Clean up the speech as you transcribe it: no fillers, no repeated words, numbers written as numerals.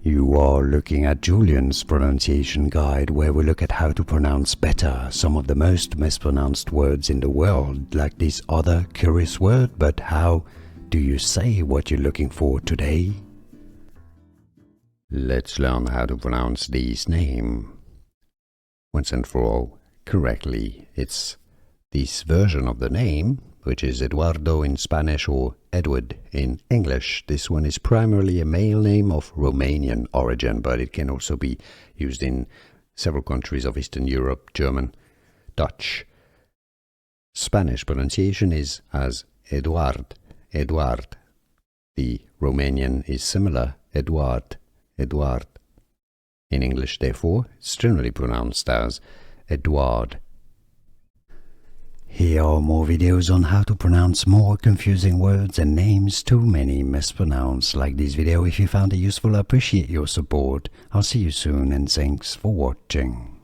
You are looking at Julian's pronunciation guide, where we look at how to pronounce better some of the most mispronounced words in the world, like this other curious word. But how do you say what you're looking for today? Let's learn how to pronounce this name once and for all correctly. It's this version of the name, which is Eduardo in Spanish or Edward in English. This one is primarily a male name of Romanian origin, but it can also be used in several countries of Eastern Europe: German, Dutch. Spanish pronunciation is as Eduard, Eduard. The Romanian is similar, Eduard, Eduard. In English, therefore, it's generally pronounced as Eduard. Here are more videos on how to pronounce more confusing words and names too many mispronounced. Like this video if you found it useful. I appreciate your support. I'll see you soon and thanks for watching.